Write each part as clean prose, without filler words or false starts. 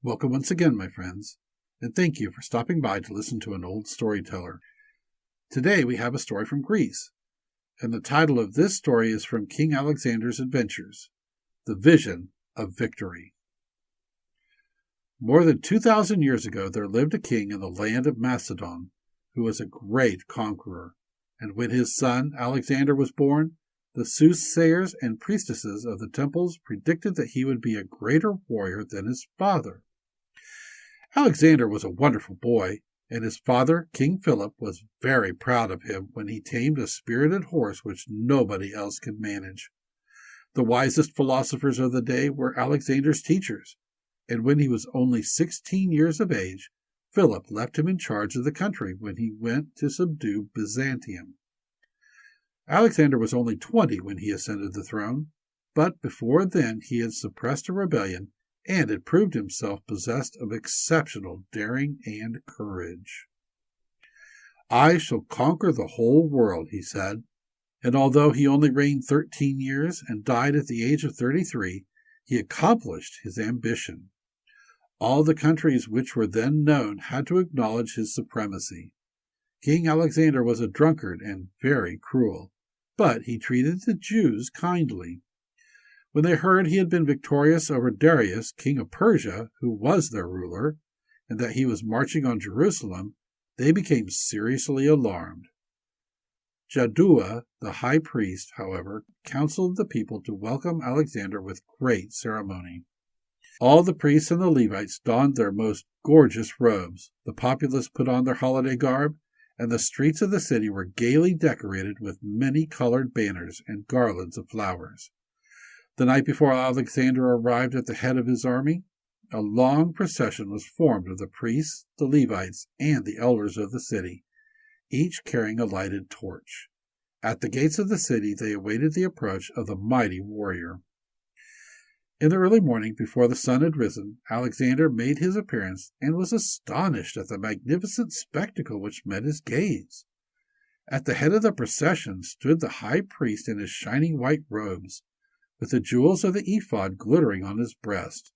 Welcome once again, my friends, and thank you for stopping by to listen to an old storyteller. Today we have a story from Greece, and the title of this story is from King Alexander's Adventures, The Vision of Victory. More than 2,000 years ago there lived a king in the land of Macedon who was a great conqueror, and when his son Alexander was born, the soothsayers and priestesses of the temples predicted that he would be a greater warrior than his father. Alexander was a wonderful boy, and his father, King Philip, was very proud of him when he tamed a spirited horse which nobody else could manage. The wisest philosophers of the day were Alexander's teachers, and when he was only 16 years of age, Philip left him in charge of the country when he went to subdue Byzantium. Alexander was only 20 when he ascended the throne, but before then he had suppressed a rebellion and had proved himself possessed of exceptional daring and courage. "I shall conquer the whole world," he said, and although he only reigned 13 years and died at the age of 33, he accomplished his ambition. All the countries which were then known had to acknowledge his supremacy. King Alexander was a drunkard and very cruel, but he treated the Jews kindly. When they heard he had been victorious over Darius, king of Persia, who was their ruler, and that he was marching on Jerusalem, they became seriously alarmed. Jaddua, the high priest, however, counseled the people to welcome Alexander with great ceremony. All the priests and the Levites donned their most gorgeous robes, the populace put on their holiday garb, and the streets of the city were gaily decorated with many-colored banners and garlands of flowers. The night before Alexander arrived at the head of his army, a long procession was formed of the priests, the Levites, and the elders of the city, each carrying a lighted torch. At the gates of the city they awaited the approach of the mighty warrior. In the early morning, before the sun had risen, Alexander made his appearance and was astonished at the magnificent spectacle which met his gaze. At the head of the procession stood the high priest in his shining white robes, with the jewels of the ephod glittering on his breast.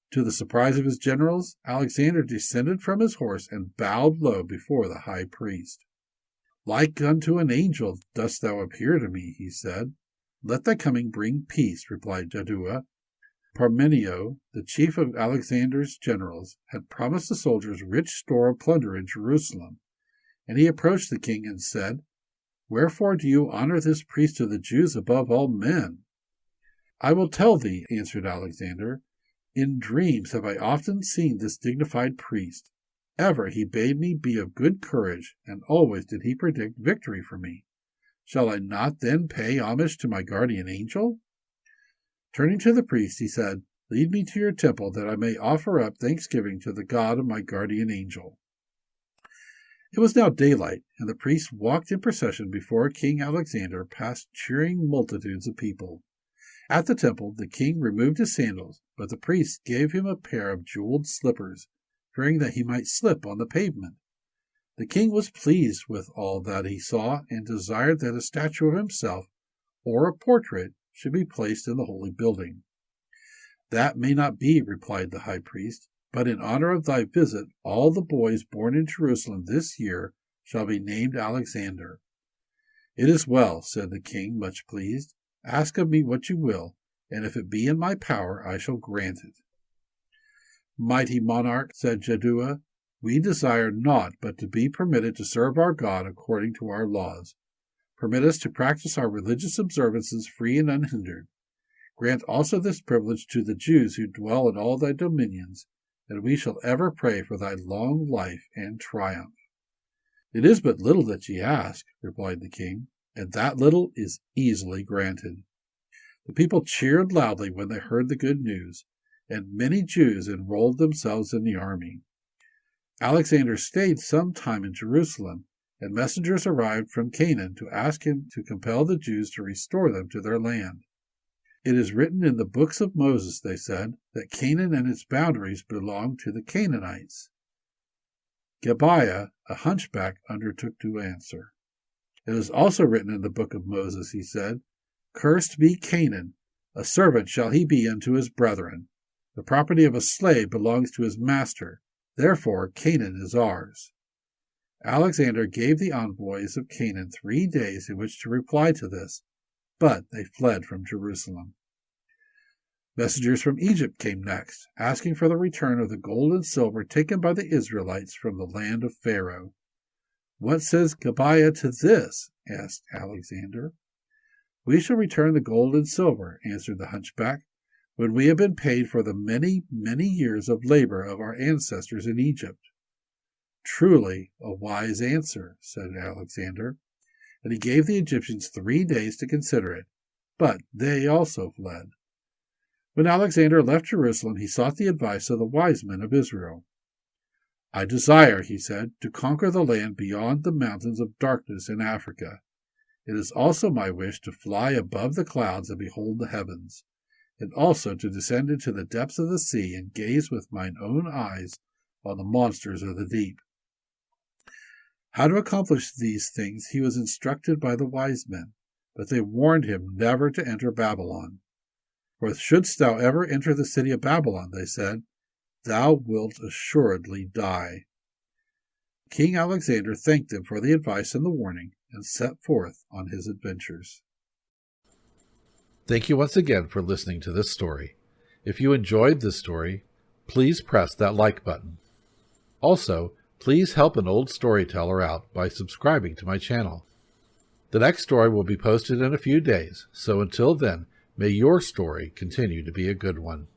To the surprise of his generals, Alexander descended from his horse and bowed low before the high priest. "Like unto an angel dost thou appear to me," he said. "Let thy coming bring peace," replied Jaddua. Parmenio, the chief of Alexander's generals, had promised the soldiers rich store of plunder in Jerusalem, and he approached the king and said, "Wherefore do you honor this priest of the Jews above all men?" "I will tell thee," answered Alexander. "In dreams have I often seen this dignified priest. Ever he bade me be of good courage, and always did he predict victory for me. Shall I not then pay homage to my guardian angel?" Turning to the priest, he said, "Lead me to your temple, that I may offer up thanksgiving to the God of my guardian angel." It was now daylight, and the priest walked in procession before King Alexander past cheering multitudes of people. At the temple, the king removed his sandals, but the priest gave him a pair of jeweled slippers, fearing that he might slip on the pavement. The king was pleased with all that he saw, and desired that a statue of himself, or a portrait, should be placed in the holy building. "That may not be," replied the high priest, "but in honor of thy visit, all the boys born in Jerusalem this year shall be named Alexander." "It is well," said the king, much pleased. "Ask of me what you will, and if it be in my power, I shall grant it." "Mighty monarch," said Jaddua, "we desire naught but to be permitted to serve our God according to our laws. Permit us to practice our religious observances free and unhindered. Grant also this privilege to the Jews who dwell in all thy dominions, and we shall ever pray for thy long life and triumph." "It is but little that ye ask," replied the king, "and that little is easily granted." The people cheered loudly when they heard the good news, and many Jews enrolled themselves in the army. Alexander stayed some time in Jerusalem, and messengers arrived from Canaan to ask him to compel the Jews to restore them to their land. "It is written in the books of Moses," they said, "that Canaan and its boundaries belong to the Canaanites." Gebiah, a hunchback, undertook to answer. "It is also written in the book of Moses," he said, "Cursed be Canaan, a servant shall he be unto his brethren. The property of a slave belongs to his master. Therefore, Canaan is ours." Alexander gave the envoys of Canaan 3 days in which to reply to this, but they fled from Jerusalem. Messengers from Egypt came next, asking for the return of the gold and silver taken by the Israelites from the land of Pharaoh. "What says Tobiah to this?" asked Alexander. "We shall return the gold and silver," answered the hunchback, "when we have been paid for the many, many years of labor of our ancestors in Egypt." "Truly a wise answer," said Alexander, and he gave the Egyptians 3 days to consider it, but they also fled. When Alexander left Jerusalem, he sought the advice of the wise men of Israel. "I desire," he said, "to conquer the land beyond the mountains of darkness in Africa. It is also my wish to fly above the clouds and behold the heavens, and also to descend into the depths of the sea and gaze with mine own eyes on the monsters of the deep." How to accomplish these things he was instructed by the wise men, but they warned him never to enter Babylon. "For shouldst thou ever enter the city of Babylon," they said, "thou wilt assuredly die." King Alexander thanked them for the advice and the warning, and set forth on his adventures. Thank you once again for listening to this story. If you enjoyed this story, please press that like button. Also, please help an old storyteller out by subscribing to my channel. The next story will be posted in a few days, so until then, may your story continue to be a good one.